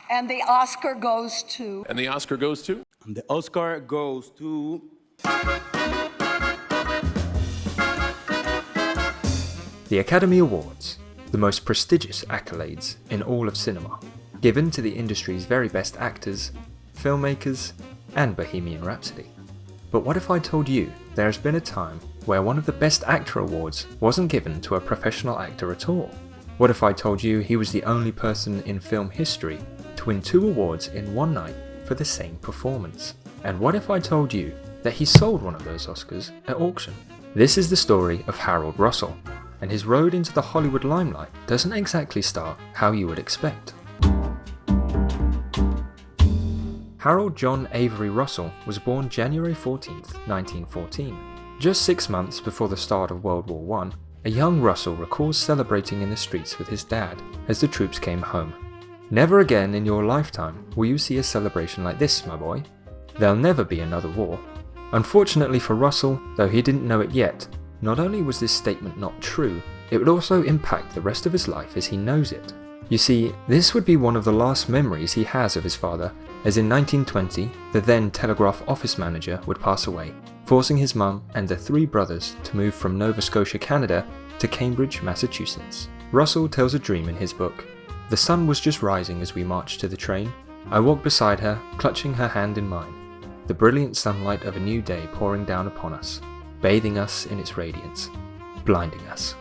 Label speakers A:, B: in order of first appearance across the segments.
A: And the Oscar goes to...
B: And the Oscar goes to?
C: And the Oscar goes to...
D: The Academy Awards, the most prestigious accolades in all of cinema, given to the industry's very best actors, filmmakers, and Bohemian Rhapsody. But what if I told you there has been a time where one of the Best Actor awards wasn't given to a professional actor at all? What if I told you he was the only person in film history to win 2 awards in one night for the same performance? And what if I told you that he sold one of those Oscars at auction? This is the story of Harold Russell, and his road into the Hollywood limelight doesn't exactly start how you would expect. Harold John Avery Russell was born January 14th, 1914. Just 6 months before the start of World War I, a young Russell recalls celebrating in the streets with his dad as the troops came home. Never again in your lifetime will you see a celebration like this, my boy. There'll never be another war. Unfortunately for Russell, though he didn't know it yet, not only was this statement not true, it would also impact the rest of his life as he knows it. You see, this would be one of the last memories he has of his father, as in 1920, the then telegraph office manager would pass away, forcing his mum and their 3 brothers to move from Nova Scotia, Canada to Cambridge, Massachusetts. Russell tells a dream in his book. The sun was just rising as we marched to the train. I walked beside her, clutching her hand in mine. The brilliant sunlight of a new day pouring down upon us, bathing us in its radiance, blinding us.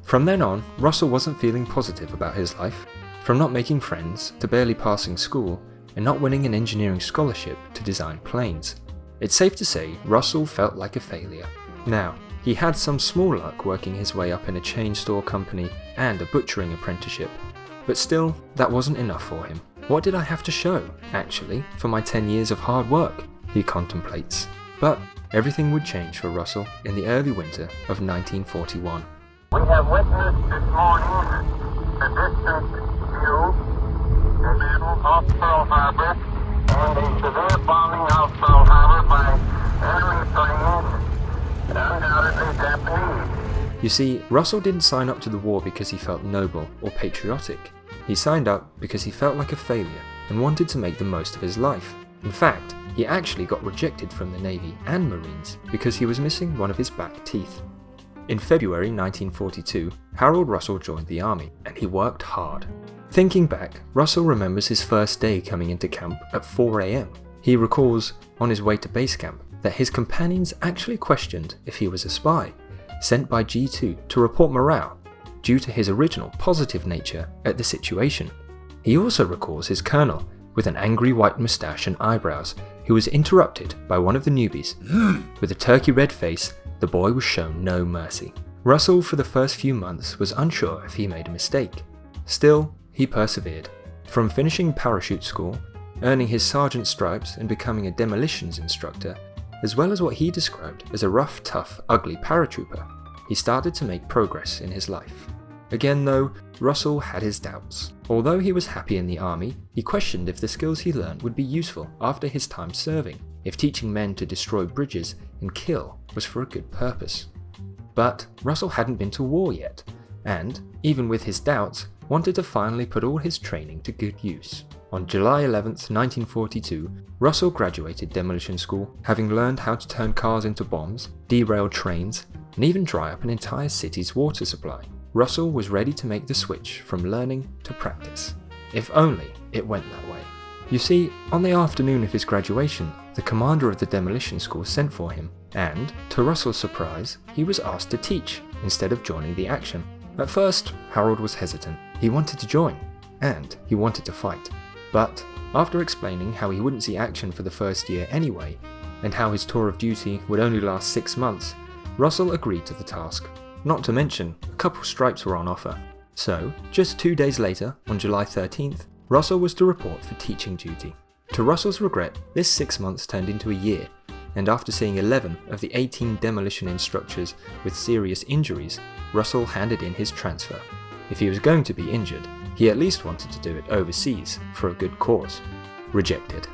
D: From then on, Russell wasn't feeling positive about his life. From not making friends, to barely passing school, and not winning an engineering scholarship to design planes. It's safe to say Russell felt like a failure. Now, he had some small luck working his way up in a chain store company and a butchering apprenticeship, but still, that wasn't enough for him. What did I have to show, actually, for my 10 years of hard work? He contemplates. But everything would change for Russell in the early winter of 1941.
E: We have witnessed this morning the distant view, the battle off Pearl Harbor, and a severe bombing of Pearl Harbor by enemy planes, undoubtedly Japanese.
D: You see, Russell didn't sign up to the war because he felt noble or patriotic. He signed up because he felt like a failure and wanted to make the most of his life. In fact, he actually got rejected from the Navy and Marines because he was missing one of his back teeth. In February 1942, Harold Russell joined the army, and he worked hard. Thinking back, Russell remembers his first day coming into camp at 4 a.m. He recalls, on his way to base camp, that his companions actually questioned if he was a spy, sent by G2 to report morale, due to his original positive nature at the situation. He also recalls his colonel, with an angry white moustache and eyebrows, who was interrupted by one of the newbies. With a turkey red face, the boy was shown no mercy. Russell, for the first few months, was unsure if he made a mistake. Still, he persevered. From finishing parachute school, earning his sergeant stripes and becoming a demolitions instructor, as well as what he described as a rough, tough, ugly paratrooper, he started to make progress in his life. Again though, Russell had his doubts. Although he was happy in the army, he questioned if the skills he learned would be useful after his time serving, if teaching men to destroy bridges and kill was for a good purpose. But Russell hadn't been to war yet, and, even with his doubts, wanted to finally put all his training to good use. On July 11th, 1942, Russell graduated demolition school, having learned how to turn cars into bombs, derail trains, and even dry up an entire city's water supply. Russell was ready to make the switch from learning to practice. If only it went that way. You see, on the afternoon of his graduation, the commander of the demolition school sent for him, and, to Russell's surprise, he was asked to teach instead of joining the action. At first, Harold was hesitant. He wanted to join, and he wanted to fight. But, after explaining how he wouldn't see action for the first year anyway, and how his tour of duty would only last 6 months, Russell agreed to the task. Not to mention, a couple stripes were on offer. So, just 2 days later, on July 13th, Russell was to report for teaching duty. To Russell's regret, this 6 months turned into a year, and after seeing 11 of the 18 demolition instructors with serious injuries, Russell handed in his transfer. If he was going to be injured, he at least wanted to do it overseas for a good cause. Rejected.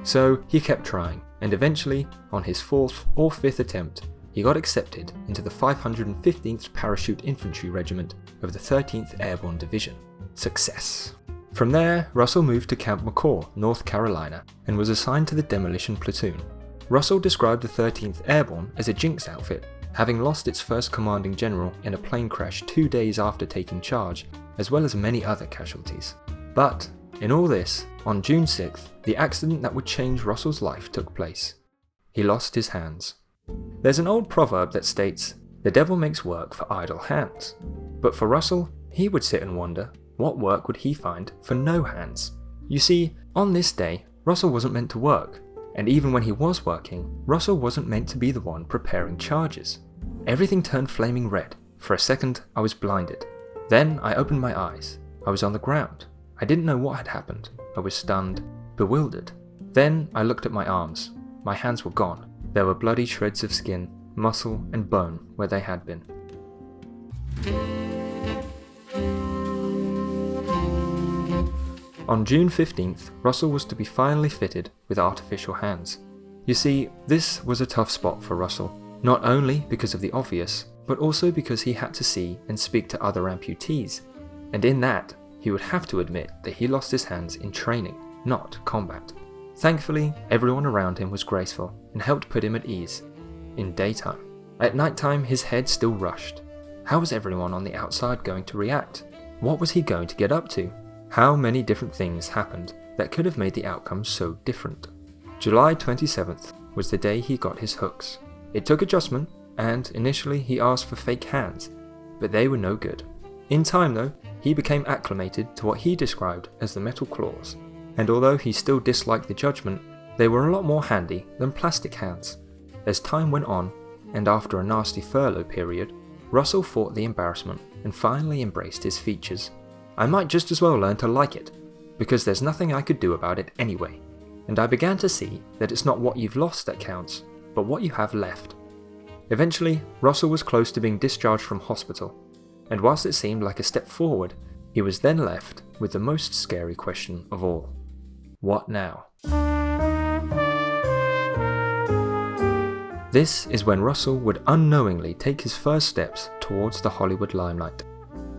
D: So he kept trying, and eventually, on his 4th or 5th attempt, he got accepted into the 515th Parachute Infantry Regiment of the 13th Airborne Division. Success. From there, Russell moved to Camp McCaw, North Carolina, and was assigned to the demolition platoon. Russell described the 13th Airborne as a jinx outfit, having lost its first commanding general in a plane crash 2 days after taking charge, as well as many other casualties. But, in all this, on June 6th, the accident that would change Russell's life took place. He lost his hands. There's an old proverb that states, "The devil makes work for idle hands." But for Russell, he would sit and wonder, what work would he find for no hands? You see, on this day, Russell wasn't meant to work, and even when he was working, Russell wasn't meant to be the one preparing charges. Everything turned flaming red. For a second, I was blinded. Then I opened my eyes. I was on the ground. I didn't know what had happened. I was stunned, bewildered. Then I looked at my arms. My hands were gone. There were bloody shreds of skin, muscle, and bone where they had been. On June 15th, Russell was to be finally fitted with artificial hands. You see, this was a tough spot for Russell, not only because of the obvious, but also because he had to see and speak to other amputees, and in that, he would have to admit that he lost his hands in training, not combat. Thankfully, everyone around him was graceful and helped put him at ease. In daytime. At nighttime, his head still rushed. How was everyone on the outside going to react? What was he going to get up to? How many different things happened that could have made the outcome so different? July 27th was the day he got his hooks. It took adjustment, and initially he asked for fake hands, but they were no good. In time though, he became acclimated to what he described as the metal claws, and although he still disliked the judgment, they were a lot more handy than plastic hands. As time went on, and after a nasty furlough period, Russell fought the embarrassment and finally embraced his features. I might just as well learn to like it, because there's nothing I could do about it anyway, and I began to see that it's not what you've lost that counts, but what you have left. Eventually, Russell was close to being discharged from hospital, and whilst it seemed like a step forward, he was then left with the most scary question of all. What now? This is when Russell would unknowingly take his first steps towards the Hollywood limelight.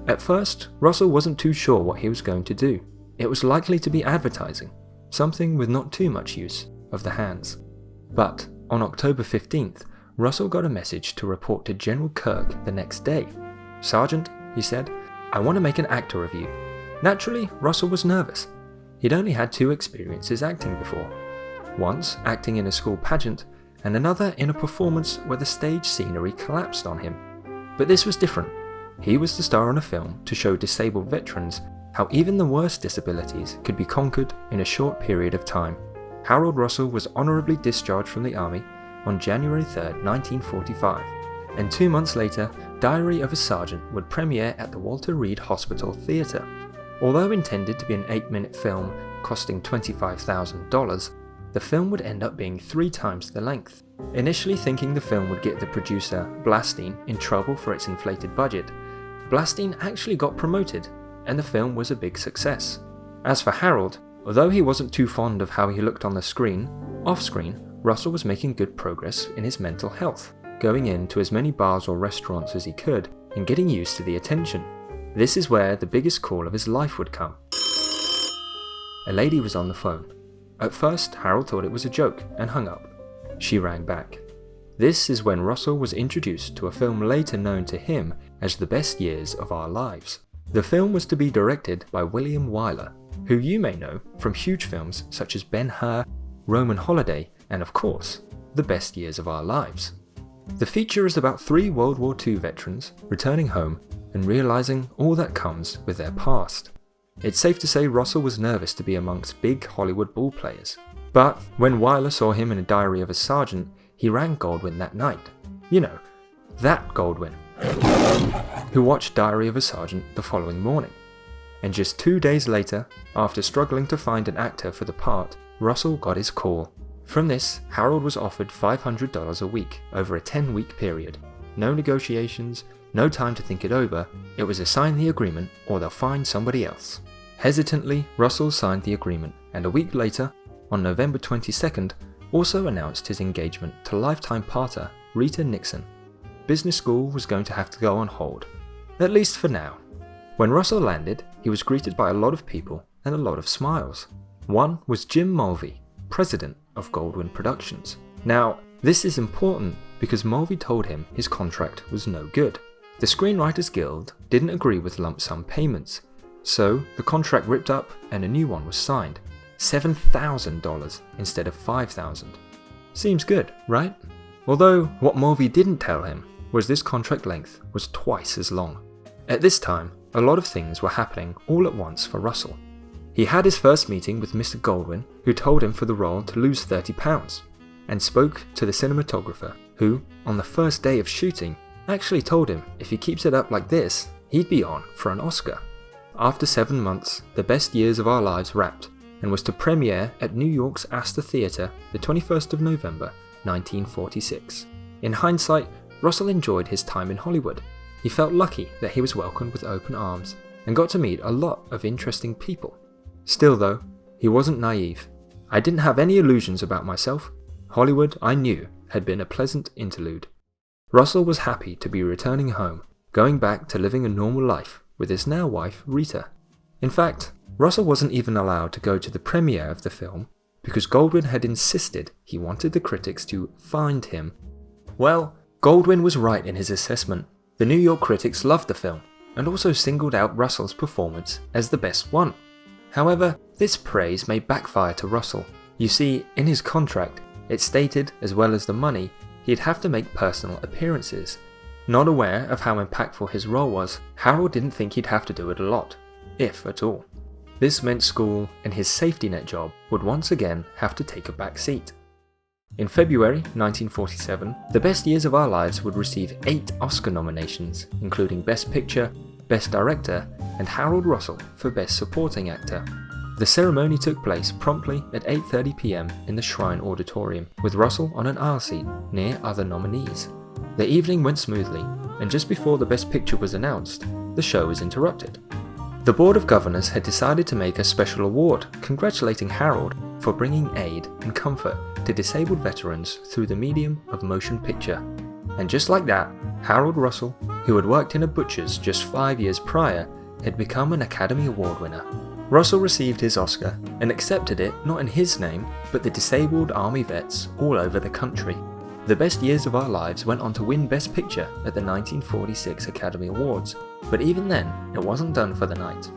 D: At first, Russell wasn't too sure what he was going to do. It was likely to be advertising, something with not too much use of the hands. But on October 15th, Russell got a message to report to General Kirk the next day. "Sergeant," he said, "I want to make an actor of you." Naturally, Russell was nervous. He'd only had 2 experiences acting before. Once acting in a school pageant, and another in a performance where the stage scenery collapsed on him. But this was different. He was the star in a film to show disabled veterans how even the worst disabilities could be conquered in a short period of time. Harold Russell was honorably discharged from the Army on January 3rd, 1945, and 2 months later, Diary of a Sergeant would premiere at the Walter Reed Hospital Theatre. Although intended to be an 8-minute film costing $25,000, the film would end up being 3 times the length. Initially thinking the film would get the producer, Blastine, in trouble for its inflated budget, Blastine actually got promoted, and the film was a big success. As for Harold, although he wasn't too fond of how he looked on the screen, off-screen, Russell was making good progress in his mental health, going into as many bars or restaurants as he could, and getting used to the attention. This is where the biggest call of his life would come. A lady was on the phone. At first, Harold thought it was a joke and hung up. She rang back. This is when Russell was introduced to a film later known to him as The Best Years of Our Lives. The film was to be directed by William Wyler, who you may know from huge films such as Ben-Hur, Roman Holiday, and of course, The Best Years of Our Lives. The feature is about 3 World War II veterans returning home and realizing all that comes with their past. It's safe to say Russell was nervous to be amongst big Hollywood ball players. But when Wyler saw him in A Diary of a Sergeant, he rang Goldwyn that night. You know, that Goldwyn, who watched Diary of a Sergeant the following morning. And just 2 days later, after struggling to find an actor for the part, Russell got his call. From this, Harold was offered $500 a week over a 10-week period. No negotiations, no time to think it over. It was a sign the agreement or they'll find somebody else. Hesitantly, Russell signed the agreement, and a week later, on November 22nd, also announced his engagement to lifetime partner Rita Nixon. Business school was going to have to go on hold, at least for now. When Russell landed, he was greeted by a lot of people, and a lot of smiles. One was Jim Mulvey, president of Goldwyn Productions. Now, this is important because Mulvey told him his contract was no good. The Screenwriters Guild didn't agree with lump sum payments, so the contract ripped up and a new one was signed. $7,000 instead of $5,000. Seems good, right? Although what Mulvey didn't tell him was this contract length was twice as long. At this time, a lot of things were happening all at once for Russell. He had his first meeting with Mr. Goldwyn, who told him for the role to lose 30 pounds, and spoke to the cinematographer, who, on the first day of shooting, actually told him if he keeps it up like this, he'd be on for an Oscar. After 7 months, The Best Years of Our Lives wrapped, and was to premiere at New York's Astor Theatre the 21st of November, 1946. In hindsight, Russell enjoyed his time in Hollywood. He felt lucky that he was welcomed with open arms, and got to meet a lot of interesting people. Still though, he wasn't naive. I didn't have any illusions about myself. Hollywood, I knew, had been a pleasant interlude. Russell was happy to be returning home, going back to living a normal life with his now wife, Rita. In fact, Russell wasn't even allowed to go to the premiere of the film because Goldwyn had insisted he wanted the critics to find him. Well, Goldwyn was right in his assessment. The New York critics loved the film and also singled out Russell's performance as the best one. However, this praise may backfire to Russell. You see, in his contract, it stated, as well as the money, he'd have to make personal appearances. Not aware of how impactful his role was, Harold didn't think he'd have to do it a lot, if at all. This meant school and his safety net job would once again have to take a back seat. In February 1947, The Best Years of Our Lives would receive 8 Oscar nominations, including Best Picture, Best Director, and Harold Russell for Best Supporting Actor. The ceremony took place promptly at 8:30 p.m. in the Shrine Auditorium, with Russell on an aisle seat near other nominees. The evening went smoothly, and just before the Best Picture was announced, the show was interrupted. The Board of Governors had decided to make a special award congratulating Harold for bringing aid and comfort to disabled veterans through the medium of motion picture. And just like that, Harold Russell, who had worked in a butcher's just 5 years prior, had become an Academy Award winner. Russell received his Oscar and accepted it not in his name, but the disabled Army vets all over the country. The Best Years of Our Lives went on to win Best Picture at the 1946 Academy Awards, but even then, it wasn't done for the night.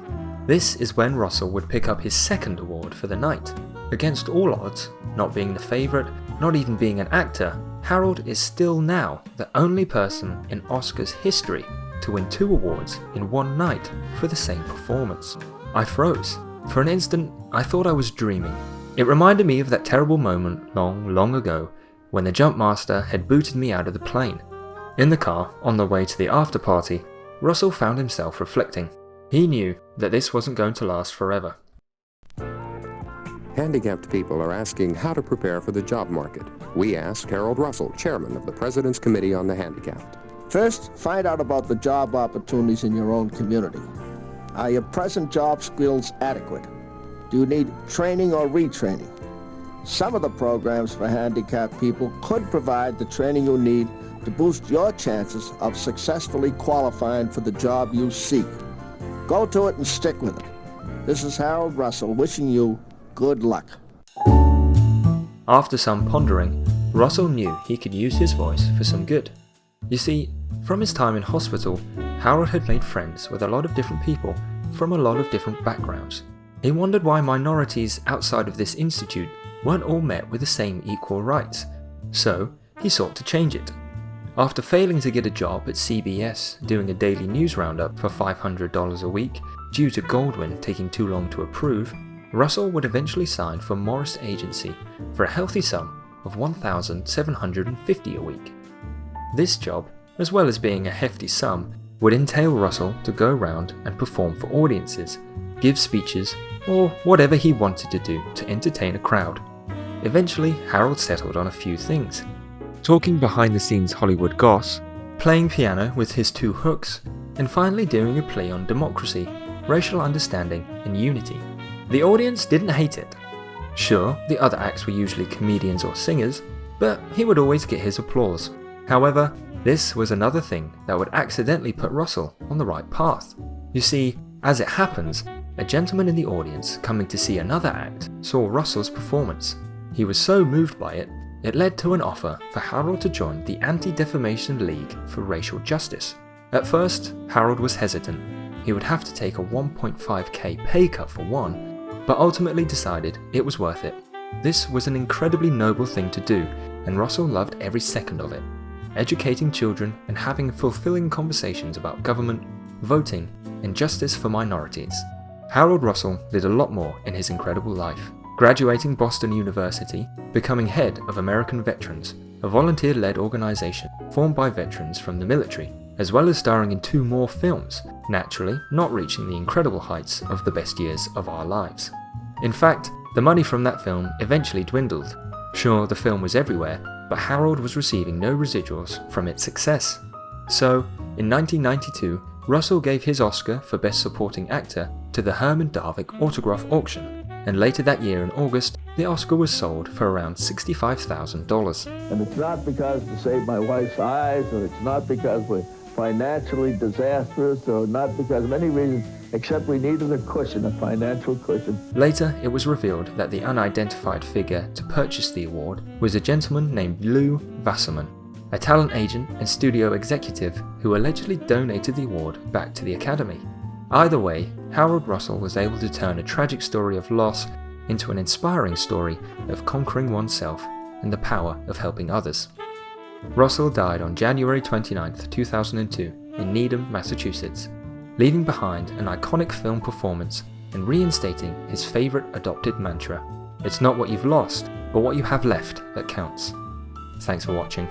D: This is when Russell would pick up his second award for the night. Against all odds, not being the favourite, not even being an actor, Harold is still now the only person in Oscars history to win 2 awards in one night for the same performance. I froze. For an instant, I thought I was dreaming. It reminded me of that terrible moment long ago when the jump master had booted me out of the plane. In the car, on the way to the after party, Russell found himself reflecting. He knew that this wasn't going to last forever.
B: Handicapped people are asking how to prepare for the job market. We asked Harold Russell, chairman of the President's Committee on the Handicapped.
F: First, find out about the job opportunities in your own community. Are your present job skills adequate? Do you need training or retraining? Some of the programs for handicapped people could provide the training you need to boost your chances of successfully qualifying for the job you seek. Go to it and stick with it. This is Harold Russell wishing you good luck.
D: After some pondering, Russell knew he could use his voice for some good. You see, from his time in hospital, Harold had made friends with a lot of different people from a lot of different backgrounds. He wondered why minorities outside of this institute weren't all met with the same equal rights, so he sought to change it. After failing to get a job at CBS doing a daily news roundup for $500 a week due to Goldwyn taking too long to approve, Russell would eventually sign for Morris Agency for a healthy sum of $1,750 a week. This job, as well as being a hefty sum, would entail Russell to go around and perform for audiences, give speeches, or whatever he wanted to do to entertain a crowd. Eventually, Harold settled on a few things: talking behind-the-scenes Hollywood goss, playing piano with his 2 hooks, and finally doing a play on democracy, racial understanding, and unity. The audience didn't hate it. Sure, the other acts were usually comedians or singers, but he would always get his applause. However, this was another thing that would accidentally put Russell on the right path. You see, as it happens, a gentleman in the audience coming to see another act saw Russell's performance. He was so moved by it, it led to an offer for Harold to join the Anti-Defamation League for Racial Justice. At first, Harold was hesitant. He would have to take a $1.5k pay cut for one, but ultimately decided it was worth it. This was an incredibly noble thing to do, and Russell loved every second of it. Educating children and having fulfilling conversations about government, voting, and justice for minorities. Harold Russell did a lot more in his incredible life, graduating Boston University, becoming head of American Veterans, a volunteer-led organization formed by veterans from the military, as well as starring in 2 more films, naturally not reaching the incredible heights of The Best Years of Our Lives. In fact, the money from that film eventually dwindled. Sure, the film was everywhere, but Harold was receiving no residuals from its success. So, in 1992, Russell gave his Oscar for Best Supporting Actor to the Herman Darvik autograph auction, and later that year in August, the Oscar was sold for around $65,000.
F: And it's not because to save my wife's eyes, or it's not because we're financially disastrous, or not because of any reason, except we needed a cushion, a financial cushion.
D: Later, it was revealed that the unidentified figure to purchase the award was a gentleman named Lou Wasserman, a talent agent and studio executive who allegedly donated the award back to the Academy. Either way, Harold Russell was able to turn a tragic story of loss into an inspiring story of conquering oneself and the power of helping others. Russell died on January 29, 2002 in Needham, Massachusetts, leaving behind an iconic film performance and reinstating his favorite adopted mantra, "It's not what you've lost, but what you have left that counts." Thanks for watching.